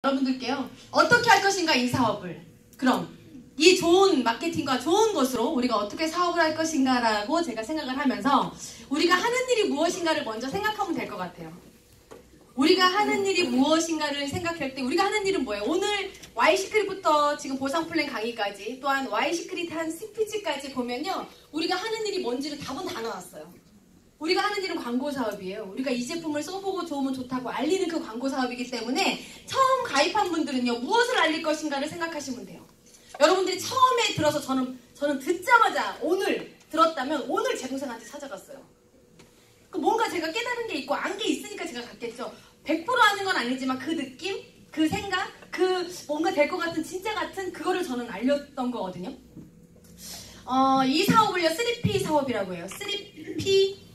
여러분들께요. 어떻게 할 것인가 이 사업을. 그럼 이 좋은 마케팅과 좋은 것으로 우리가 어떻게 사업을 할 것인가 라고 제가 생각을 하면서 우리가 하는 일이 무엇인가를 먼저 생각하면 될 것 같아요. 우리가 하는 일이 무엇인가를 생각할 때 우리가 하는 일은 뭐예요? 오늘 Y시크릿부터 지금 보상 플랜 강의까지 또한 Y시크릿 한 스피치까지 보면요. 우리가 하는 일이 뭔지를 답은 다 나왔어요. 우리가 하는 일은 광고 사업이에요. 우리가 이 제품을 써보고 좋으면 좋다고 알리는 그 광고 사업이기 때문에 처음 가입한 분들은요. 무엇을 알릴 것인가를 생각하시면 돼요. 여러분들이 처음에 들어서 저는 듣자마자 오늘 들었다면 오늘 제 동생한테 찾아갔어요. 뭔가 제가 깨달은 게 있고 안 게 있으니까 제가 갔겠죠. 100% 아는 건 아니지만 그 느낌, 그 생각, 그 뭔가 될 것 같은 진짜 같은 그거를 저는 알렸던 거거든요. 이 사업을요 3P 사업이라고 해요. 3P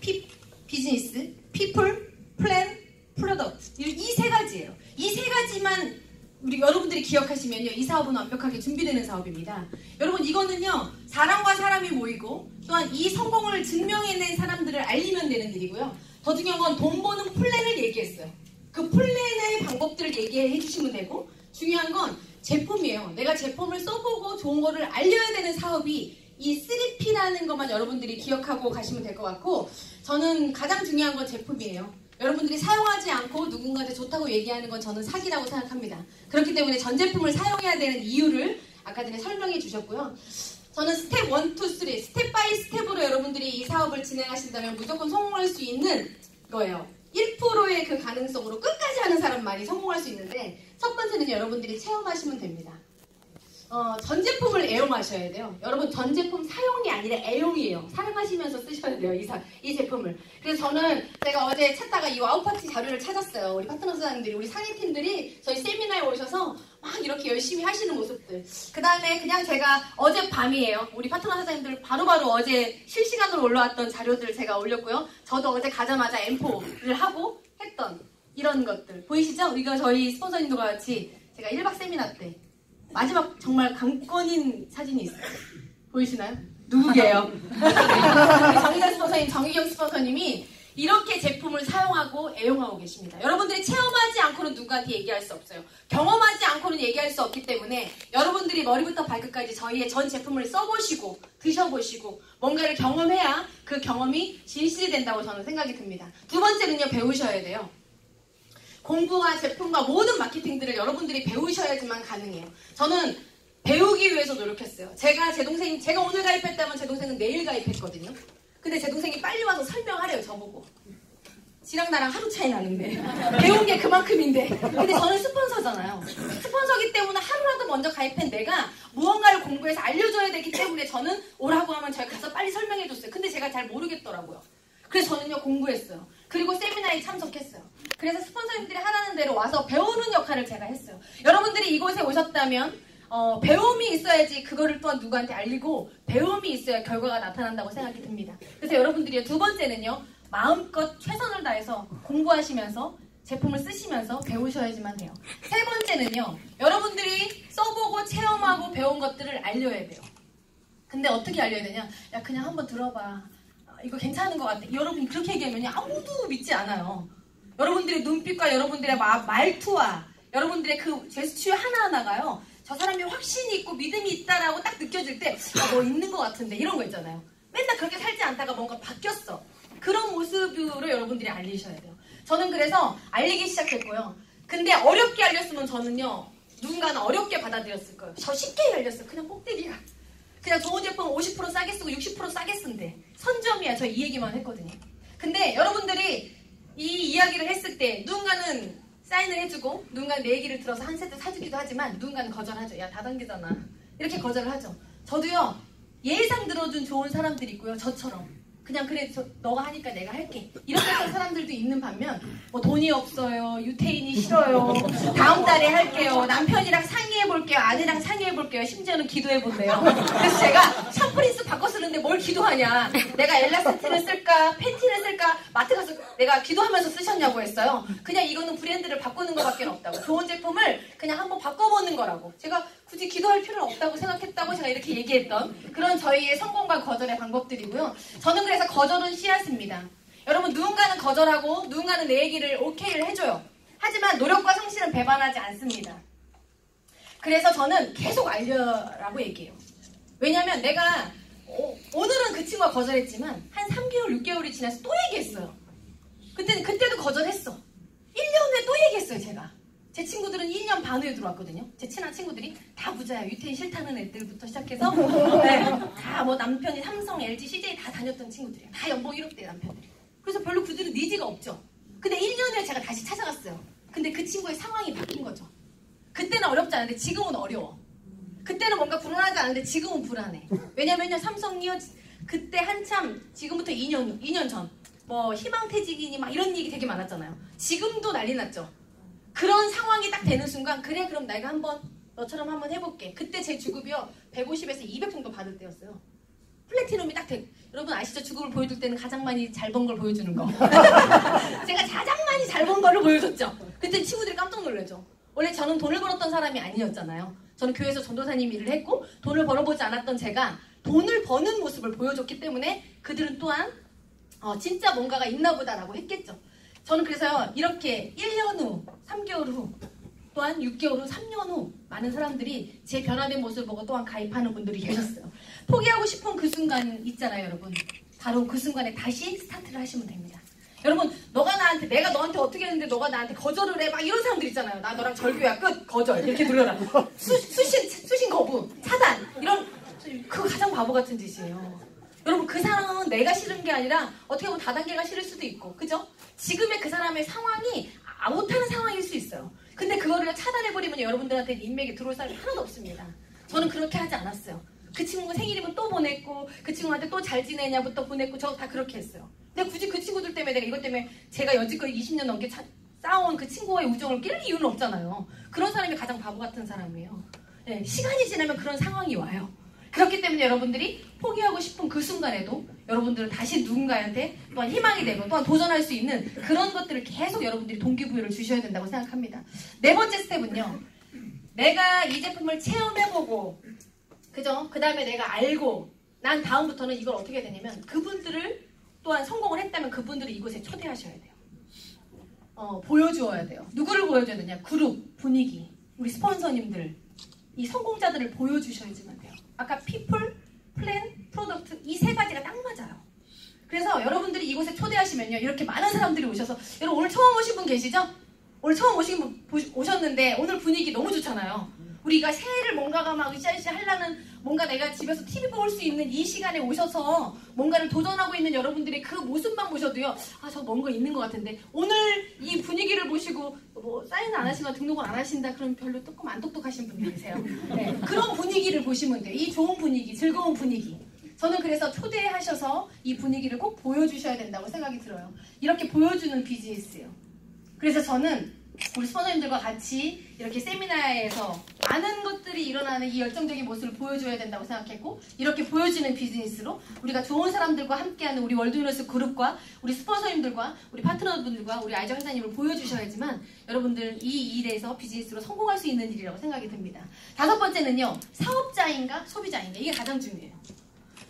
비즈니스, people, plan, product 이 세 가지예요. 이 세 가지만 우리 여러분들이 기억하시면요 이 사업은 완벽하게 준비되는 사업입니다. 여러분 이거는요 사람과 사람이 모이고 또한 이 성공을 증명해낸 사람들을 알리면 되는 일이고요. 더 중요한 건 돈 버는 플랜을 얘기했어요. 그 플랜의 방법들을 얘기해 주시면 되고 중요한 건 제품이에요. 내가 제품을 써보고 좋은 거를 알려야 되는 사업이 이 3P라는 것만 여러분들이 기억하고 가시면 될 것 같고 저는 가장 중요한 건 제품이에요. 여러분들이 사용하지 않고 누군가한테 좋다고 얘기하는 건 저는 사기라고 생각합니다. 그렇기 때문에 전 제품을 사용해야 되는 이유를 아까 전에 설명해 주셨고요. 저는 스텝 1, 2, 3 스텝 바이 스텝으로 여러분들이 이 사업을 진행하신다면 무조건 성공할 수 있는 거예요. 1%의 그 가능성으로 끝까지 하는 사람만이 성공할 수 있는데 첫 번째는 여러분들이 체험하시면 됩니다. 전 제품을 애용하셔야 돼요. 여러분 전 제품 사용이 아니라 애용이에요. 사용하시면서 쓰셔야 돼요. 이 제품을. 그래서 제가 어제 찾다가 이 와우파티 자료를 찾았어요. 우리 파트너 사장님들이 우리 상위팀들이 저희 세미나에 오셔서 막 이렇게 열심히 하시는 모습들. 그 다음에 그냥 제가 어젯밤이에요. 우리 파트너 사장님들 바로바로 어제 실시간으로 올라왔던 자료들을 제가 올렸고요. 저도 어제 가자마자 M4를 하고 했던 이런 것들. 보이시죠? 이거 저희 스폰서님들과 같이 제가 1박 세미나 때 마지막 정말 강권인 사진이 있어요. 보이시나요? 누구게요? 정희자 스폰서님, 정희경 스폰서님이 이렇게 제품을 사용하고 애용하고 계십니다. 여러분들이 체험하지 않고는 누구한테 얘기할 수 없어요. 경험하지 않고는 얘기할 수 없기 때문에 여러분들이 머리부터 발끝까지 저희의 전 제품을 써보시고 드셔보시고 뭔가를 경험해야 그 경험이 진실이 된다고 저는 생각이 듭니다. 두 번째는요. 배우셔야 돼요. 공부와 제품과 모든 마케팅들을 여러분들이 배우셔야지만 가능해요. 저는 배우기 위해서 노력했어요. 제가 오늘 가입했다면 제 동생은 내일 가입했거든요. 근데 제 동생이 빨리 와서 설명하래요, 저보고. 지랑 나랑 하루 차이 나는데. 배운 게 그만큼인데. 근데 저는 스폰서잖아요. 스폰서기 때문에 하루라도 먼저 가입한 내가 무언가를 공부해서 알려줘야 되기 때문에 저는 오라고 하면 제가 가서 빨리 설명해줬어요. 근데 제가 잘 모르겠더라고요. 그래서 저는요, 공부했어요. 그리고 세미나에 참석했어요. 그래서 스폰서님들이 하라는 대로 와서 배우는 역할을 제가 했어요. 여러분들이 이곳에 오셨다면 배움이 있어야지 그거를 또한 누구한테 알리고 배움이 있어야 결과가 나타난다고 생각이 듭니다. 그래서 여러분들이 두 번째는요. 마음껏 최선을 다해서 공부하시면서 제품을 쓰시면서 배우셔야지만 돼요. 세 번째는요. 여러분들이 써보고 체험하고 배운 것들을 알려야 돼요. 근데 어떻게 알려야 되냐? 야 그냥 한번 들어봐. 이거 괜찮은 것 같아. 여러분이 그렇게 얘기하면 아무도 믿지 않아요. 여러분들의 눈빛과 여러분들의 말투와 여러분들의 그 제스처 하나하나가요. 저 사람이 확신이 있고 믿음이 있다라고 딱 느껴질 때 뭐 있는 것 같은데 이런 거 있잖아요. 맨날 그렇게 살지 않다가 뭔가 바뀌었어. 그런 모습으로 여러분들이 알리셔야 돼요. 저는 그래서 알리기 시작했고요. 근데 어렵게 알렸으면 저는요. 누군가는 어렵게 받아들였을 거예요. 저 쉽게 알렸어요. 그냥 꼭대기가. 그냥 좋은 제품 50% 싸게 쓰고 60% 싸게 쓴대. 선점이야. 저 이 얘기만 했거든요. 근데 여러분들이 이 이야기를 했을 때 누군가는 사인을 해주고 누군가는 내 얘기를 들어서 한 세트 사주기도 하지만 누군가는 거절하죠. 야 다단계잖아. 이렇게 거절을 하죠. 저도요. 예상 들어준 좋은 사람들이 있고요. 저처럼. 그냥 그래 너가 하니까 내가 할게. 이렇게 했던 사람들도 있는 반면 뭐 돈이 없어요. 유태인이 싫어요. 다음 달에 할게요. 남편이랑 상의해볼게요. 아내랑 상의해볼게요. 심지어는 기도해본대요. 그래서 제가 샴푸린스 바꿔 쓰는데 뭘 기도하냐. 내가 엘라스틴을 쓸까 팬티를 쓸까 마트 가서 내가 기도하면서 쓰셨냐고 했어요. 그냥 이거는 브랜드를 바꾸는 것밖에 없다고. 좋은 제품을 그냥 한번 바꿔보는 거라고. 제가 굳이 기도할 필요는 없다고 생각했다고 제가 이렇게 얘기했던 그런 저희의 성공과 거절의 방법들이고요. 저는 그래서 거절은 씨앗입니다. 여러분 누군가는 거절하고 누군가는 내 얘기를 오케이를 해줘요. 하지만 노력과 성실은 배반하지 않습니다. 그래서 저는 계속 알려라고 얘기해요. 왜냐면 내가 오늘은 그 친구가 거절했지만 한 3개월, 6개월이 지나서 또 얘기했어요. 그때도 거절했어. 1년 후에 또 얘기했어요, 제가. 제 친구들은 1년 반 후에 들어왔거든요. 제 친한 친구들이 다 부자야. 유태인 싫다는 애들부터 시작해서 네, 다 뭐 남편이 삼성, LG, CJ 다 다녔던 친구들이에요. 다 연봉 1억대 남편들이. 그래서 별로 그들은 니즈가 없죠. 근데 1년 후에 제가 다시 찾아갔어요. 근데 그 친구의 상황이 바뀐 거죠. 그때는 어렵지 않은데 지금은 어려워. 그때는 뭔가 불안하지 않은데 지금은 불안해. 왜냐면요, 삼성이요, 그때 한참, 지금부터 2년 전, 뭐 희망퇴직이니 막 이런 얘기 되게 많았잖아요. 지금도 난리 났죠. 그런 상황이 딱 되는 순간, 그래 그럼 내가 너처럼 한번 해볼게. 그때 제 주급이요 150에서 200 정도 받을 때였어요. 플래티넘이 딱 여러분 아시죠? 주급을 보여줄 때는 가장 많이 잘 번 걸 보여주는 거. 제가 가장 많이 잘 번 거를 보여줬죠. 그때 친구들이 깜짝 놀라죠. 원래 저는 돈을 벌었던 사람이 아니었잖아요. 저는 교회에서 전도사님 일을 했고 돈을 벌어보지 않았던 제가 돈을 버는 모습을 보여줬기 때문에 그들은 또한 진짜 뭔가가 있나 보다라고 했겠죠. 저는 그래서요, 이렇게 1년 후, 3개월 후, 또한 6개월 후, 3년 후 많은 사람들이 제 변화된 모습을 보고 또한 가입하는 분들이 계셨어요. 포기하고 싶은 그 순간 있잖아요, 여러분. 바로 그 순간에 다시 스타트를 하시면 됩니다. 여러분, 내가 너한테 어떻게 했는데 너가 나한테 거절을 해. 막 이런 사람들 있잖아요. 나 너랑 절교야, 끝, 거절. 이렇게 눌러라. 수신 거부, 차단. 그거 가장 바보 같은 짓이에요. 여러분, 그 사람은 내가 싫은 게 아니라 어떻게 보면 다단계가 싫을 수도 있고, 그죠? 지금의 그 사람의 상황이 못하는 상황일 수 있어요. 근데 그거를 차단해버리면 여러분들한테 인맥에 들어올 사람이 하나도 없습니다. 저는 그렇게 하지 않았어요. 그 친구 생일이면 또 보냈고, 그 친구한테 또 잘 지내냐부터 보냈고, 저 다 그렇게 했어요. 근데 굳이 그 친구들 때문에 내가 이것 때문에 제가 여지껏 20년 넘게 쌓아온 그 친구와의 우정을 깰 이유는 없잖아요. 그런 사람이 가장 바보 같은 사람이에요. 네, 시간이 지나면 그런 상황이 와요. 그렇기 때문에 여러분들이 포기하고 싶은 그 순간에도 여러분들은 다시 누군가한테 또한 희망이 되고 또한 도전할 수 있는 그런 것들을 계속 여러분들이 동기부여를 주셔야 된다고 생각합니다. 네 번째 스텝은요. 내가 이 제품을 체험해보고, 그죠? 그 다음에 내가 알고 난 다음부터는 이걸 어떻게 해야 되냐면 그분들을 또한 성공을 했다면 그분들을 이곳에 초대하셔야 돼요. 보여주어야 돼요. 누구를 보여줘야 되냐? 그룹, 분위기, 우리 스폰서님들, 이 성공자들을 보여주셔야지만 돼요. 아까 people, plan, product 이 세 가지가 딱 맞아요. 그래서 여러분들이 이곳에 초대하시면요, 이렇게 많은 사람들이 오셔서, 여러분 오늘 처음 오신 분 계시죠? 오늘 처음 오셨는데 오늘 분위기 너무 좋잖아요. 우리가 새해를 뭔가가 막 으쌰으쌰 하려는, 뭔가 내가 집에서 TV 볼 수 있는 이 시간에 오셔서 뭔가를 도전하고 있는 여러분들의 그 모습만 보셔도요, 저 뭔가 있는 것 같은데, 오늘 이 분위기를 보시고 뭐 사인을 안 하시거나 등록을 안 하신다 그러면 별로 조금 안 똑똑하신 분들이세요. 네, 그런 분위기를 보시면 돼요. 이 좋은 분위기, 즐거운 분위기. 저는 그래서 초대하셔서 이 분위기를 꼭 보여주셔야 된다고 생각이 들어요. 이렇게 보여주는 비즈니스예요. 그래서 저는 우리 스폰서님들과 같이 이렇게 세미나에서 많은 것들이 일어나는 이 열정적인 모습을 보여줘야 된다고 생각했고, 이렇게 보여주는 비즈니스로 우리가 좋은 사람들과 함께하는 우리 월드유니버스 그룹과 우리 스폰서님들과 우리 파트너분들과 우리 아이정 회사님을 보여주셔야지만 여러분들 이 일에서 비즈니스로 성공할 수 있는 일이라고 생각이 듭니다. 다섯 번째는요, 사업자인가 소비자인가, 이게 가장 중요해요.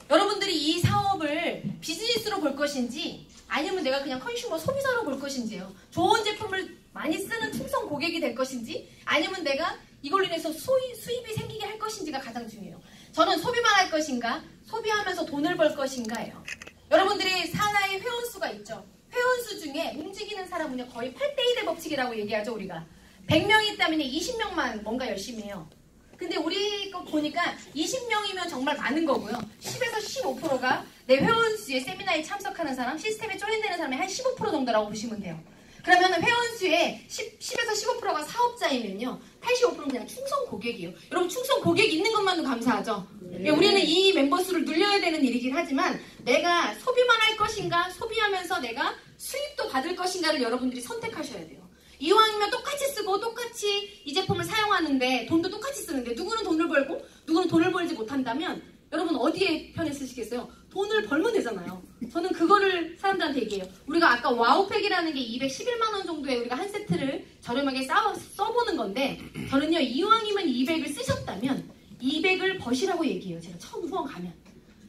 여러분들이 이 사업을 비즈니스로 볼 것인지 아니면 내가 그냥 컨슈머 소비자로 볼 것인지요. 좋은 제품을 많이 쓰는 충성 고객이 될 것인지 아니면 내가 이걸로 인해서 수입이 생기게 할 것인지가 가장 중요해요. 저는 소비만 할 것인가, 소비하면서 돈을 벌 것인가예요. 여러분들이 산하의 회원수가 있죠. 회원수 중에 움직이는 사람은요, 거의 8대1의 법칙이라고 얘기하죠. 우리가 100명이 있다면 20명만 뭔가 열심히 해요. 근데 우리 거 보니까 20명이면 정말 많은 거고요. 10에서 15%가 내 회원수의 세미나에 참석하는 사람, 시스템에 조인되는 사람의 한 15% 정도라고 보시면 돼요. 그러면 회원수의 10에서 15%가 사업자이면요, 85%는 그냥 충성 고객이에요. 여러분, 충성 고객 있는 것만도 감사하죠? 네. 우리는 이 멤버수를 늘려야 되는 일이긴 하지만 내가 소비만 할 것인가, 소비하면서 내가 수입도 받을 것인가를 여러분들이 선택하셔야 돼요. 이왕이면 똑같이 쓰고 똑같이 이 제품을 사용하는데 돈도 똑같이 쓰는데 누구는 돈을 벌고 누구는 돈을 벌지 못한다면 여러분 어디에 편에 쓰시겠어요? 돈을 벌면 되잖아요. 저는 그거를 사람들한테 얘기해요. 우리가 아까 와우팩이라는 게 211만 원 정도에 우리가 한 세트를 저렴하게 써보는 건데, 저는요, 이왕이면 200을 쓰셨다면 200을 버시라고 얘기해요. 제가 처음 후원 가면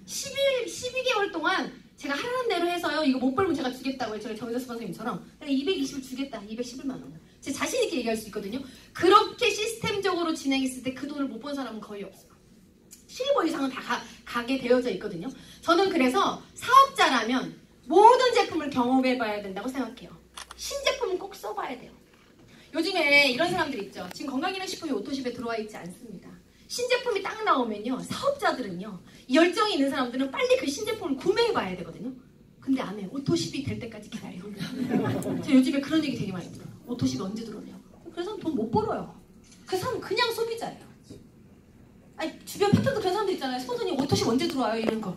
12개월 동안 제가 하라는 대로 해서요, 이거 못 벌면 제가 주겠다고 해요. 저희 정의자 스폰서님처럼 220을 주겠다. 211만 원. 제 자신 있게 얘기할 수 있거든요. 그렇게 시스템적으로 진행했을 때 그 돈을 못 본 사람은 거의 없어요. 15 이상은 다 가게 되어져 있거든요. 저는 그래서 사업자라면 모든 제품을 경험해봐야 된다고 생각해요. 신제품은 꼭 써봐야 돼요. 요즘에 이런 사람들 있죠. 지금 건강기능식품이 오토십에 들어와 있지 않습니다. 신제품이 딱 나오면요. 사업자들은요. 열정이 있는 사람들은 빨리 그 신제품을 구매해봐야 되거든요. 근데 안 해요. 오토십이 될 때까지 기다려요. 저 요즘에 그런 얘기 되게 많이 들어요. 오토십이 언제 들어오냐고. 그래서 돈 못 벌어요. 그 사람은 그냥 소비자예요. 아니, 주변 파트너도 그런 사람들 있잖아요. 스폰서님 오토십 언제 들어와요? 이런 거.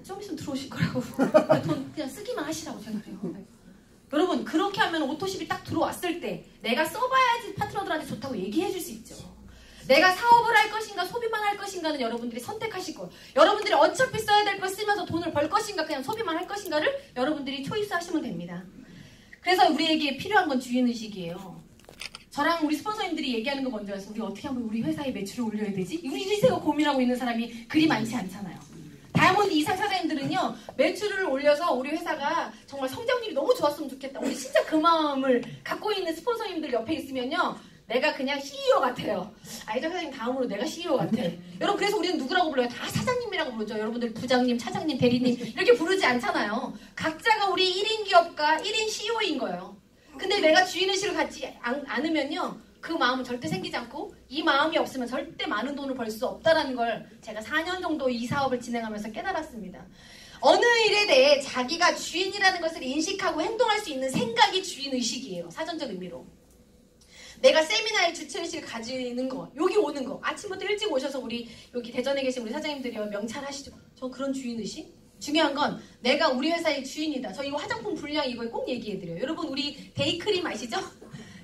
좀 있으면 들어오실 거라고. 돈 그냥 쓰기만 하시라고 생각해요. 여러분, 그렇게 하면 오토십이 딱 들어왔을 때 내가 써봐야지 파트너들한테 좋다고 얘기해 줄 수 있죠. 내가 사업을 할 것인가 소비만 할 것인가는 여러분들이 선택하실 거예요. 여러분들이 어차피 써야 될 걸 쓰면서 돈을 벌 것인가 그냥 소비만 할 것인가를 여러분들이 초이스 하시면 됩니다. 그래서 우리에게 필요한 건 주인의식이에요. 저랑 우리 스폰서님들이 얘기하는 거 먼저 해서 우리 어떻게 하면 우리 회사의 매출을 올려야 되지? 우리 회사가 고민하고 있는 사람이 그리 많지 않잖아요. 다이아몬드 이상 사장님들은요. 매출을 올려서 우리 회사가 정말 성장률이 너무 좋았으면 좋겠다. 우리 진짜 그 마음을 갖고 있는 스폰서님들 옆에 있으면요. 내가 그냥 CEO 같아요. 아이자 사장님 다음으로 내가 CEO 같아. 여러분 그래서 우리는 누구라고 불러요? 다 사장님이라고 부르죠. 여러분들 부장님, 차장님, 대리님 이렇게 부르지 않잖아요. 각자가 우리 1인 기업가 1인 CEO인 거예요. 근데 내가 주인의식을 갖지 않으면요. 그 마음은 절대 생기지 않고 이 마음이 없으면 절대 많은 돈을 벌 수 없다는 걸 제가 4년 정도 이 사업을 진행하면서 깨달았습니다. 어느 일에 대해 자기가 주인이라는 것을 인식하고 행동할 수 있는 생각이 주인의식이에요. 사전적 의미로. 내가 세미나의 주체의식을 가지는 거, 여기 오는 거, 아침부터 일찍 오셔서 우리 여기 대전에 계신 우리 사장님들이 명찰하시죠. 저 그런 주인의식? 중요한 건 내가 우리 회사의 주인이다. 저 이거 화장품 분량 이거 꼭 얘기해드려요. 여러분 우리 데이크림 아시죠?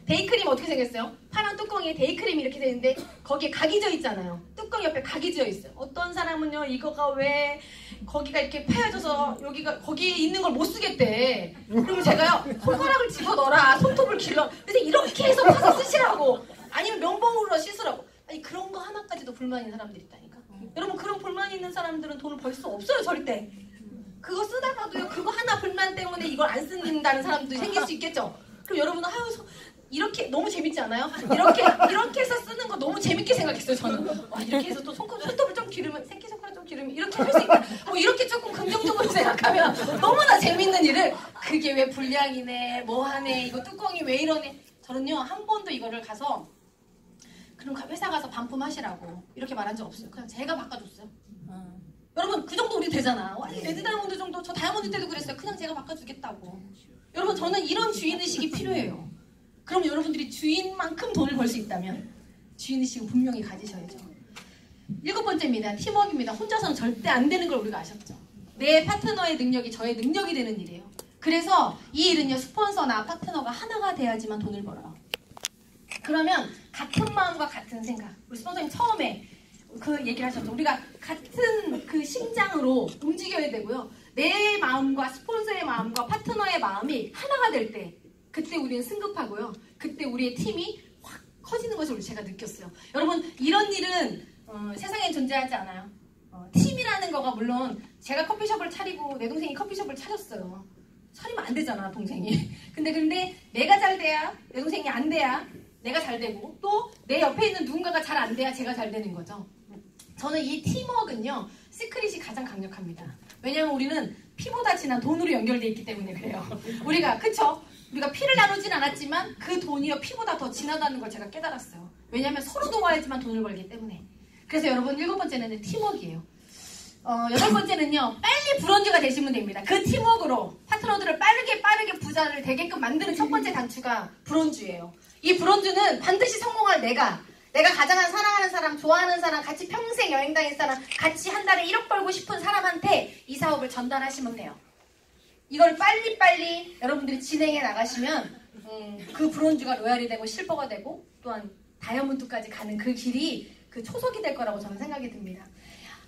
데이크림 어떻게 생겼어요? 파란 뚜껑에 데이크림이 이렇게 되는데 거기에 각이 져 있잖아요. 뚜껑 옆에 각이 져 있어요. 어떤 사람은요 이거가 왜 거기가 이렇게 파여져서 여기가 거기에 있는 걸 못 쓰겠대. 그러면 제가요 손가락을 집어넣어라 손톱을 길러. 그래서 이렇게 해서 파서 쓰시라고. 아니면 면봉으로 씻으라고. 아니 그런 거 하나까지도 불만 있는 사람들이 있다니까. 여러분 그런 불만 있는 사람들은 돈을 벌 수 없어요 절대. 그거 쓰다가도요 그거 하나 불만 때문에 이걸 안 쓴다는 사람들이 생길 수 있겠죠. 그럼 여러분은 이렇게 너무 재밌지 않아요? 이렇게 해서 쓰는 거 너무 재밌게 생각했어요 저는. 와 이렇게 해서 또 손톱을 좀 기르면 새끼손가락 좀 기르면 이렇게 할 수 있다. 뭐 이렇게 조금 긍정적으로 생각하면 너무나 재밌는 일을 그게 왜 불량이네 뭐하네 이거 뚜껑이 왜 이러네. 저는요 한 번도 이거를 가서 그럼 회사 가서 반품하시라고 이렇게 말한 적 없어요. 그냥 제가 바꿔줬어요. 여러분 그 정도 우리 되잖아. 아니 레드 다이아몬드 정도 저 다이아몬드 때도 그랬어요. 그냥 제가 바꿔주겠다고. 여러분 저는 이런 주인의식이 필요해요. 그럼 여러분들이 주인만큼 돈을 벌 수 있다면 주인의식을 분명히 가지셔야죠. 7번째입니다. 팀워크입니다. 혼자서는 절대 안 되는 걸 우리가 아셨죠. 내 파트너의 능력이 저의 능력이 되는 일이에요. 그래서 이 일은요 스폰서나 파트너가 하나가 돼야지만 돈을 벌어요. 그러면 같은 마음과 같은 생각. 우리 스폰서님 처음에 그 얘기를 하셨죠. 우리가 같은 그 심장으로 움직여야 되고요. 내 마음과 스폰서의 마음과 파트너의 마음이 하나가 될 때 그때 우리는 승급하고요. 그때 우리의 팀이 확 커지는 것을 제가 느꼈어요. 여러분 이런 일은 세상에 존재하지 않아요. 팀이라는 거가 물론 제가 커피숍을 차리고 내 동생이 커피숍을 차렸어요. 차리면 안 되잖아 동생이. 근데 내가 잘 돼야 내 동생이 안 돼야 내가 잘 되고 또 내 옆에 있는 누군가가 잘 안 돼야 제가 잘 되는 거죠. 저는 이 팀워크는요. 시크릿이 가장 강력합니다. 왜냐하면 우리는 피보다 진한 돈으로 연결되어 있기 때문에 그래요. 우리가 그쵸? 우리가 피를 나누진 않았지만 그 돈이요 피보다 더 진하다는 걸 제가 깨달았어요. 왜냐하면 서로 도와야지만 돈을 벌기 때문에. 그래서 여러분 7번째는 팀워크예요. 8번째는요 빨리 브론즈가 되시면 됩니다. 그 팀워크로 파트너들을 빠르게 부자를 되게끔 만드는 첫 번째 단추가 브론즈예요. 이 브론즈는 반드시 성공할 내가 가장 사랑하는 사람, 좋아하는 사람, 같이 평생 여행 다닐 사람, 같이 한 달에 1억 벌고 싶은 사람한테 이 사업을 전달하시면 돼요. 이걸 빨리 여러분들이 진행해 나가시면 그 브론즈가 로얄이 되고 실버가 되고 또한 다이아몬드까지 가는 그 길이 그 초석이 될 거라고 저는 생각이 듭니다.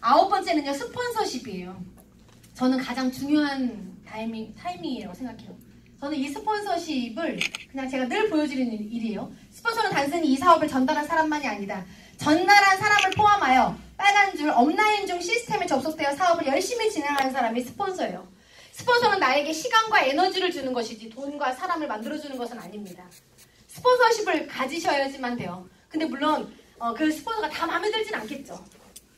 9번째는요 스폰서십이에요. 저는 가장 중요한 타이밍이라고 생각해요. 저는 이 스폰서십을 그냥 제가 늘 보여드리는 일이에요. 스폰서는 단순히 이 사업을 전달한 사람만이 아니다. 전달한 사람을 포함하여 빨간 줄 업라인 중 시스템에 접속되어 사업을 열심히 진행하는 사람이 스폰서예요. 스폰서는 나에게 시간과 에너지를 주는 것이지 돈과 사람을 만들어주는 것은 아닙니다. 스폰서십을 가지셔야지만 돼요. 근데 물론 그 스폰서가 다 마음에 들진 않겠죠.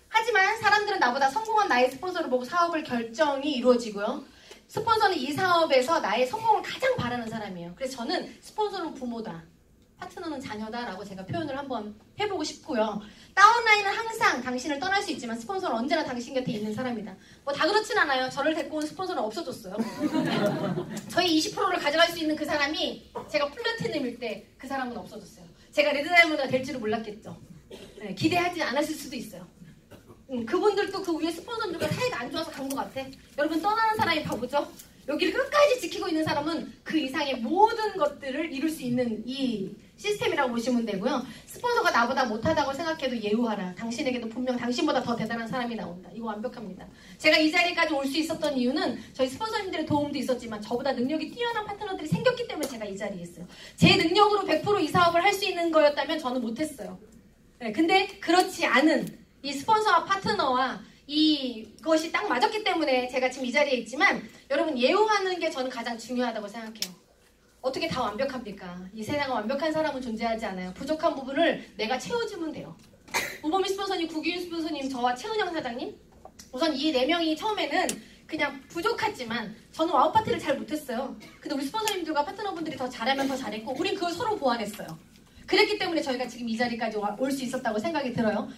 하지만 사람들은 나보다 성공한 나의 스폰서를 보고 사업을 결정이 이루어지고요. 스폰서는 이 사업에서 나의 성공을 가장 바라는 사람이에요. 그래서 저는 스폰서는 부모다, 파트너는 자녀다라고 제가 표현을 한번 해보고 싶고요. 다운라인은 항상 당신을 떠날 수 있지만 스폰서는 언제나 당신 곁에 있는 사람이다. 뭐 다 그렇진 않아요. 저를 데리고 온 스폰서는 없어졌어요. 저희 20%를 가져갈 수 있는 그 사람이 제가 플래티넘일 때 그 사람은 없어졌어요. 제가 레드 다이아몬드가 될 줄을 몰랐겠죠. 네, 기대하지 않았을 수도 있어요. 그분들도 그 위에 스폰서들과 사이가 안 좋아서 간 것 같아. 여러분, 떠나는 사람이 바보죠? 여기를 끝까지 지키고 있는 사람은 그 이상의 모든 것들을 이룰 수 있는 이 시스템이라고 보시면 되고요. 스폰서가 나보다 못하다고 생각해도 예우하라. 당신에게도 분명 당신보다 더 대단한 사람이 나온다. 이거 완벽합니다. 제가 이 자리까지 올 수 있었던 이유는 저희 스폰서님들의 도움도 있었지만 저보다 능력이 뛰어난 파트너들이 생겼기 때문에 제가 이 자리에 있어요. 제 능력으로 100% 이 사업을 할 수 있는 거였다면 저는 못했어요. 네, 근데 그렇지 않은 이 스폰서와 파트너와 이것이 딱 맞았기 때문에 제가 지금 이 자리에 있지만, 여러분, 예우하는 게 저는 가장 중요하다고 생각해요. 어떻게 다 완벽합니까? 이 세상에 완벽한 사람은 존재하지 않아요. 부족한 부분을 내가 채워주면 돼요. 우범희 스폰서님, 구기윤 스폰서님, 저와 최은영 사장님, 우선 이 4명이 처음에는 그냥 부족했지만 저는 와우 파티를 잘 못했어요. 근데 우리 스폰서님들과 파트너분들이 더 잘하면 더 잘했고 우린 그걸 서로 보완했어요. 그랬기 때문에 저희가 지금 이 자리까지 올 수 있었다고 생각이 들어요.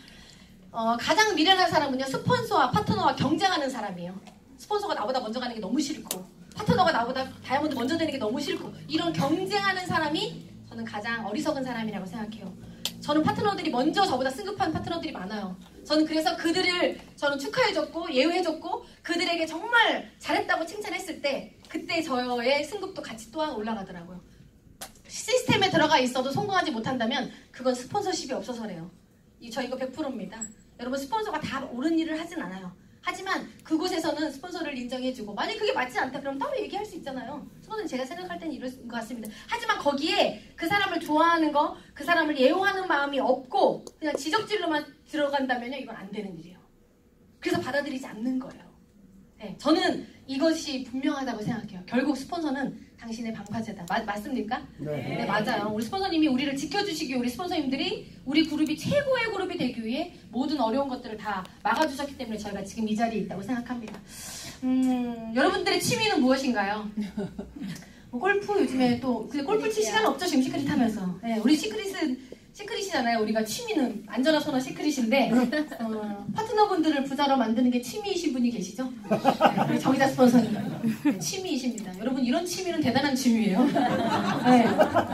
가장 미련한 사람은요, 스폰서와 파트너와 경쟁하는 사람이에요. 스폰서가 나보다 먼저 가는 게 너무 싫고 파트너가 나보다 다이아몬드 먼저 되는 게 너무 싫고, 이런 경쟁하는 사람이 저는 가장 어리석은 사람이라고 생각해요. 저는 파트너들이 먼저 저보다 승급한 파트너들이 많아요. 저는 그래서 그들을 저는 축하해줬고 예우해줬고 그들에게 정말 잘했다고 칭찬했을 때 그때 저의 승급도 같이 또한 올라가더라고요. 시스템에 들어가 있어도 성공하지 못한다면 그건 스폰서십이 없어서래요. 저 이거 100%입니다. 여러분, 스폰서가 다 옳은 일을 하진 않아요. 하지만 그곳에서는 스폰서를 인정해주고, 만약 그게 맞지 않다 그러면 따로 얘기할 수 있잖아요. 스폰서는 제가 생각할 때는 이럴 것 같습니다. 하지만 거기에 그 사람을 좋아하는 거, 그 사람을 예우하는 마음이 없고 그냥 지적질로만 들어간다면요, 이건 안 되는 일이에요. 그래서 받아들이지 않는 거예요. 네, 저는 이것이 분명하다고 생각해요. 결국 스폰서는 당신의 방파제다. 맞습니까? 네, 맞아요. 우리 스폰서님이 우리를 지켜주시기 위해, 우리 스폰서님들이 우리 그룹이 최고의 그룹이 되기 위해 모든 어려운 것들을 다 막아주셨기 때문에 저희가 지금 이 자리에 있다고 생각합니다. 여러분들의 취미는 무엇인가요? 뭐 골프 요즘에 또 골프 칠 시간 없죠, 지금 시크릿 하면서. 네, 우리 시크릿이잖아요. 우리가 취미는 안전한 선호 시크릿인데, 파트너분들을 부자로 만드는 게 취미이신 분이 계시죠? 네, 우리 정의자 스폰서님 취미이십니다. 여러분, 이런 취미는 대단한 취미예요. 네,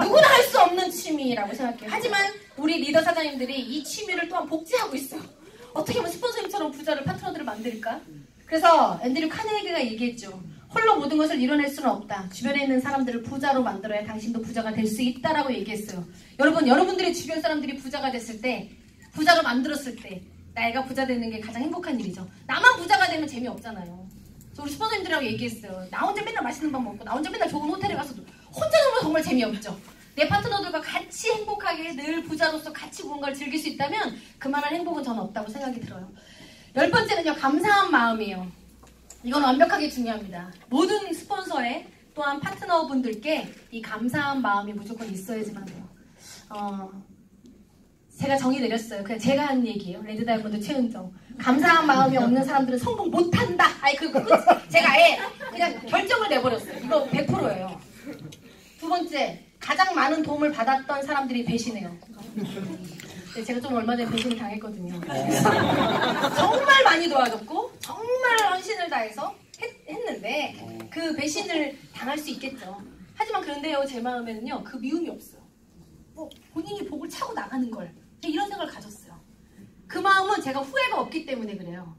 누구나 할 수 없는 취미라고 생각해요. 하지만 우리 리더 사장님들이 이 취미를 또한 복제하고 있어요. 어떻게 하면 스폰서님처럼 부자를 파트너들을 만들까? 그래서 앤드류 카네기가 얘기했죠. 홀로 모든 것을 이뤄낼 수는 없다. 주변에 있는 사람들을 부자로 만들어야 당신도 부자가 될 수 있다라고 얘기했어요. 여러분, 여러분들의 주변 사람들이 부자가 됐을 때, 부자로 만들었을 때 내가 부자 되는 게 가장 행복한 일이죠. 나만 부자가 되면 재미없잖아요. 저 우리 스폰서님들하고 얘기했어요. 나 혼자 맨날 맛있는 밥 먹고 나 혼자 맨날 좋은 호텔에 가서 혼자 놀면 정말 재미없죠. 내 파트너들과 같이 행복하게 늘 부자로서 같이 무언가를 즐길 수 있다면 그만한 행복은 저는 없다고 생각이 들어요. 10번째는요, 감사한 마음이에요. 이건 완벽하게 중요합니다. 모든 스폰서에 또한 파트너분들께 이 감사한 마음이 무조건 있어야지만 돼요. 제가 정의 내렸어요. 그냥 제가 한 얘기예요. 레드 다이아몬드 최은정. 감사한 마음이 없는 사람들은 성공 못한다. 아니, 제가 아예 그냥 결정을 내버렸어요. 이거 100%예요. 두 번째, 가장 많은 도움을 받았던 사람들이 배신해요. 제가 좀 얼마 전에 배신을 당했거든요. 정말 많이 도와줬고 정말 헌신을 다해서 했는데 그 배신을 당할 수 있겠죠. 하지만 그런데요, 제 마음에는요, 그 미움이 없어요. 본인이 복을 차고 나가는 걸, 이런 생각을 가졌어요. 그 마음은 제가 후회가 없기 때문에 그래요.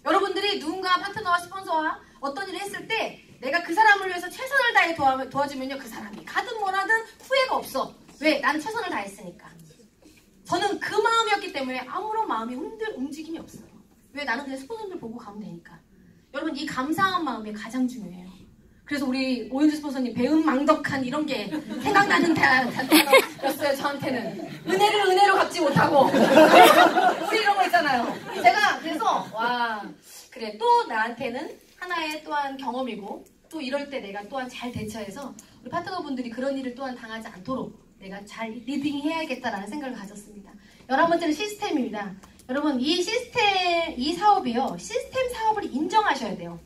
여러분들이 누군가 파트너와 스폰서와 어떤 일을 했을 때 내가 그 사람을 위해서 최선을 다해 도와주면요, 그 사람이 가든 뭐라든 후회가 없어. 왜? 난 최선을 다했으니까. 저는 그 마음이었기 때문에 아무런 마음이 움직임이 없어요. 왜? 나는 그냥 스폰서들 보고 가면 되니까. 여러분, 이 감사한 마음이 가장 중요해요. 그래서 우리 오윤주 스폰서님 배은망덕한 이런 게 생각나는 단어였어요. 저한테는 은혜를 은혜로 갚지 못하고 우리 이런 거 있잖아요. 제가 그래서 와, 그래, 또 나한테는 하나의 또한 경험이고 또 이럴 때 내가 또한 잘 대처해서 우리 파트너분들이 그런 일을 또한 당하지 않도록 내가 잘 리딩해야겠다라는 생각을 가졌습니다. 11번째는 시스템입니다. 여러분 이 사업이요. 시스템 사업을 인정하셔야 돼요.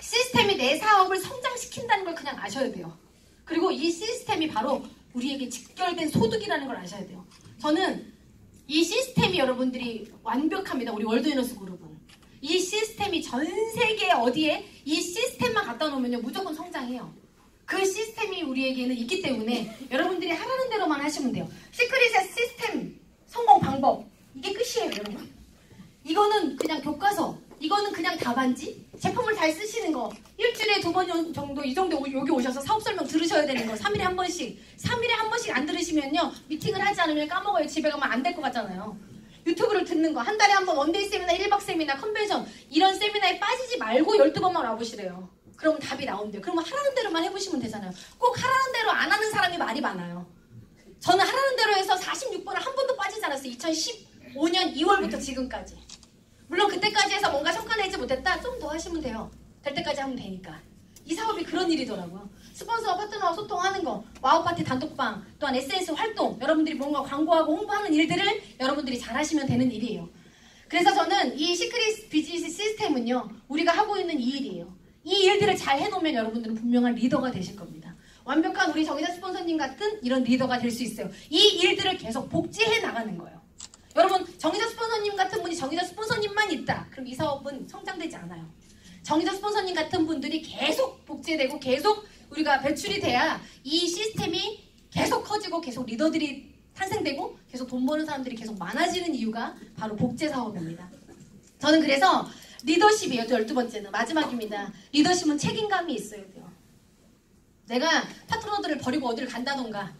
시스템이 내 사업을 성장시킨다는 걸 그냥 아셔야 돼요. 그리고 이 시스템이 바로 우리에게 직결된 소득이라는 걸 아셔야 돼요. 저는 이 시스템이 여러분들이 완벽합니다. 우리 월드위너스 그룹은. 이 시스템이 전 세계 어디에 이 시스템만 갖다 놓으면요 무조건 성장해요. 그 시스템이 우리에게는 있기 때문에 여러분들이 하라는 대로만 하시면 돼요. 시크릿의 시스템 성공 방법 이게 끝이에요 여러분. 이거는 그냥 교과서, 이거는 그냥 답안지, 제품을 잘 쓰시는 거, 일주일에 2번 정도 이 정도 여기 오셔서 사업 설명 들으셔야 되는 거, 3일에 한 번씩 안 들으시면요 미팅을 하지 않으면 까먹어요. 집에 가면 안 될 것 같잖아요. 유튜브를 듣는 거, 한 달에 한 번 원데이 세미나, 1박 세미나, 컨벤션 이런 세미나에 빠지지 말고 12번만 와보시래요. 그러면 답이 나온대요. 그러면 하라는 대로만 해보시면 되잖아요. 꼭 하라는 대로 안 하는 사람이 말이 많아요. 저는 하라는 대로 해서 46번을 한 번도 빠지지 않았어요. 2015년 2월부터 지금까지. 물론 그때까지 해서 뭔가 성과 내지 못했다? 좀 더 하시면 돼요. 될 때까지 하면 되니까. 이 사업이 그런 일이더라고요. 스폰서와 파트너와 소통하는 거, 와우파티 단톡방, 또한 SNS 활동, 여러분들이 뭔가 광고하고 홍보하는 일들을 여러분들이 잘 하시면 되는 일이에요. 그래서 저는 이 시크릿 비즈니스 시스템은요, 우리가 하고 있는 이 일이에요. 이 일들을 잘 해놓으면 여러분들은 분명한 리더가 되실 겁니다. 완벽한 우리 정의자 스폰서님 같은 이런 리더가 될 수 있어요. 이 일들을 계속 복제해 나가는 거예요. 여러분 정의자 스폰서님 같은 분이 정의자 스폰서님만 있다. 그럼 이 사업은 성장되지 않아요. 정의자 스폰서님 같은 분들이 계속 복제되고 계속 우리가 배출이 돼야 이 시스템이 계속 커지고 계속 리더들이 탄생되고 계속 돈 버는 사람들이 계속 많아지는 이유가 바로 복제 사업입니다. 저는 그래서 리더십이에요. 12번째는 마지막입니다. 리더십은 책임감이 있어야 돼요. 내가 파트너들을 버리고 어디를 간다던가,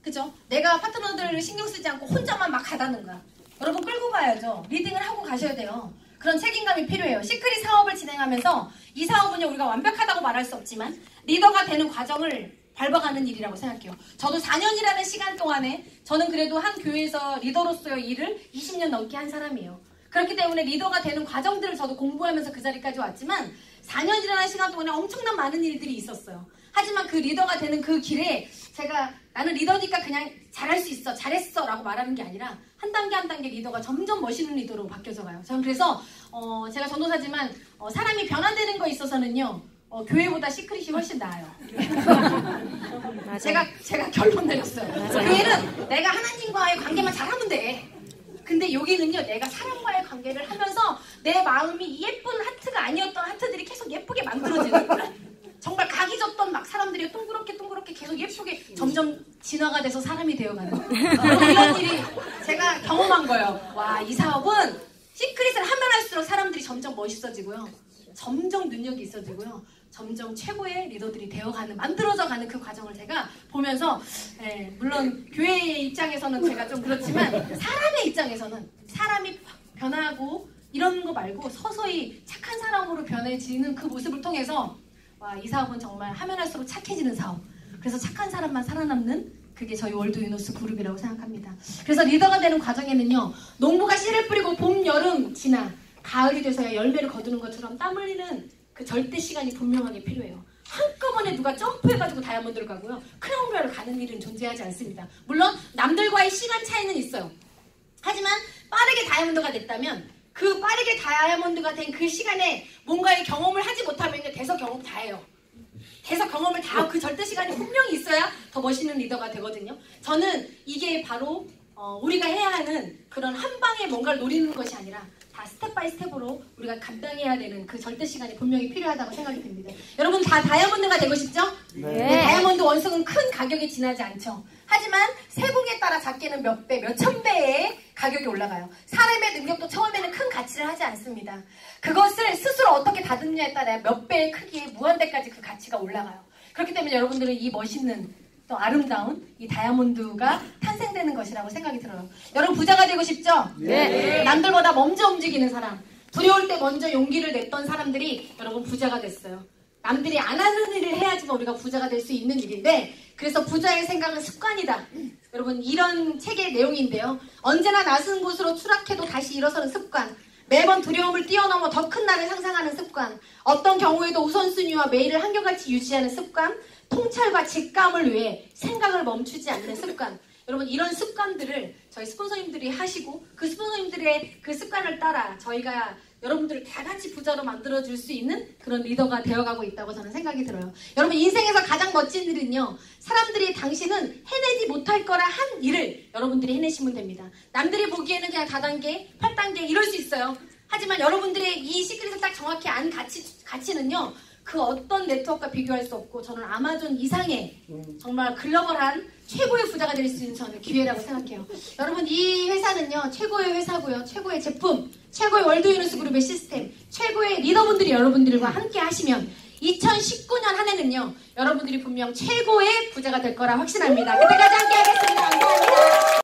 그죠? 내가 파트너들을 신경 쓰지 않고 혼자만 막 가다던가, 여러분 끌고 가야죠. 리딩을 하고 가셔야 돼요. 그런 책임감이 필요해요. 시크릿 사업을 진행하면서 이 사업은요 우리가 완벽하다고 말할 수 없지만 리더가 되는 과정을 밟아가는 일이라고 생각해요. 저도 4년이라는 시간 동안에 저는 그래도 한 교회에서 리더로서의 일을 20년 넘게 한 사람이에요. 그렇기 때문에 리더가 되는 과정들을 저도 공부하면서 그 자리까지 왔지만 4년이라는 시간 동안에 엄청난 많은 일들이 있었어요. 하지만 그 리더가 되는 그 길에 제가 나는 리더니까 그냥 잘할 수 있어, 잘했어 라고 말하는 게 아니라 한 단계 한 단계 리더가 점점 멋있는 리더로 바뀌어져 가요. 저는 그래서 제가 전도사지만 사람이 변화되는 거에 있어서는요 교회보다 시크릿이 훨씬 나아요. 제가 결론 내렸어요. 교회는 내가 하나님과의 관계만 잘하면 돼. 근데 여기는요 내가 사람과의 관계를 하면서 내 마음이 예쁜 하트가 아니었던 하트들이 계속 예쁘게 만들어지는 거야. 정말 각이 졌던 막 사람들이 동그랗게 계속 예쁘게 점점 진화가 돼서 사람이 되어가는 이런 일이 제가 경험한 거예요. 와, 이 사업은 시크릿을 하면 할수록 사람들이 점점 멋있어지고요. 점점 능력이 있어지고요. 점점 최고의 리더들이 되어가는, 만들어져가는 그 과정을 제가 보면서 물론 교회의 입장에서는 제가 좀 그렇지만 사람의 입장에서는 사람이 변하고 이런 거 말고 서서히 착한 사람으로 변해지는 그 모습을 통해서 와, 이 사업은 정말 하면 할수록 착해지는 사업. 그래서 착한 사람만 살아남는 그게 저희 월드위너스 그룹이라고 생각합니다. 그래서 리더가 되는 과정에는요. 농부가 씨를 뿌리고 봄, 여름 지나 가을이 돼서야 열매를 거두는 것처럼 땀 흘리는 그 절대 시간이 분명하게 필요해요. 한꺼번에 누가 점프해가지고 다이아몬드를 가고요. 크라운로얄을 가는 일은 존재하지 않습니다. 물론 남들과의 시간 차이는 있어요. 하지만 빠르게 다이아몬드가 됐다면 그 빠르게 다이아몬드가 된 그 시간에 뭔가의 경험을 하지 못하면 대서 경험 다 해요. 대서 경험을 다 하고 그 절대 시간이 분명히 있어야 더 멋있는 리더가 되거든요. 저는 이게 바로 우리가 해야 하는 그런 한 방에 뭔가를 노리는 것이 아니라 다 스텝 바이 스텝으로 우리가 감당해야 되는 그 절대 시간이 분명히 필요하다고 생각이 듭니다. 여러분 다 다이아몬드가 되고 싶죠? 네. 다이아몬드 원석은 큰 가격에 지나지 않죠. 하지만 세공에 따라 작게는 몇 배, 몇천 배의 가격이 올라가요. 사람의 능력도 처음에는 큰 가치를 하지 않습니다. 그것을 스스로 어떻게 다듬냐에 따라 몇 배의 크기에 무한대까지 그 가치가 올라가요. 그렇기 때문에 여러분들은 이 멋있는 또 아름다운 이 다이아몬드가 탄생되는 것이라고 생각이 들어요. 여러분 부자가 되고 싶죠? 네. 남들보다 먼저 움직이는 사람, 두려울 때 먼저 용기를 냈던 사람들이 여러분 부자가 됐어요. 남들이 안 하는 일을 해야지만 우리가 부자가 될 수 있는 일인데, 그래서 부자의 생각은 습관이다. 여러분 이런 책의 내용인데요. 언제나 낮은 곳으로 추락해도 다시 일어서는 습관, 매번 두려움을 뛰어넘어 더 큰 날을 상상하는 습관, 어떤 경우에도 우선순위와 매일을 한결같이 유지하는 습관, 통찰과 직감을 위해 생각을 멈추지 않는 습관. 여러분 이런 습관들을 저희 스폰서님들이 하시고 그 스폰서님들의 그 습관을 따라 저희가 여러분들을 다 같이 부자로 만들어줄 수 있는 그런 리더가 되어가고 있다고 저는 생각이 들어요. 여러분 인생에서 가장 멋진 일은요. 사람들이 당신은 해내지 못할 거라 한 일을 여러분들이 해내시면 됩니다. 남들이 보기에는 그냥 4단계, 8단계 이럴 수 있어요. 하지만 여러분들의 이 시크릿을 딱 정확히 안 가치는요. 그 어떤 네트워크와 비교할 수 없고 저는 아마존 이상의 정말 글로벌한 최고의 부자가 될 수 있는 저는 기회라고 생각해요. 여러분 이 회사는요. 최고의 회사고요. 최고의 제품, 최고의 월드유니스 그룹의 시스템, 최고의 리더분들이 여러분들과 함께 하시면 2019년 한 해는요. 여러분들이 분명 최고의 부자가 될 거라 확신합니다. 그때까지 함께 하겠습니다. 감사합니다.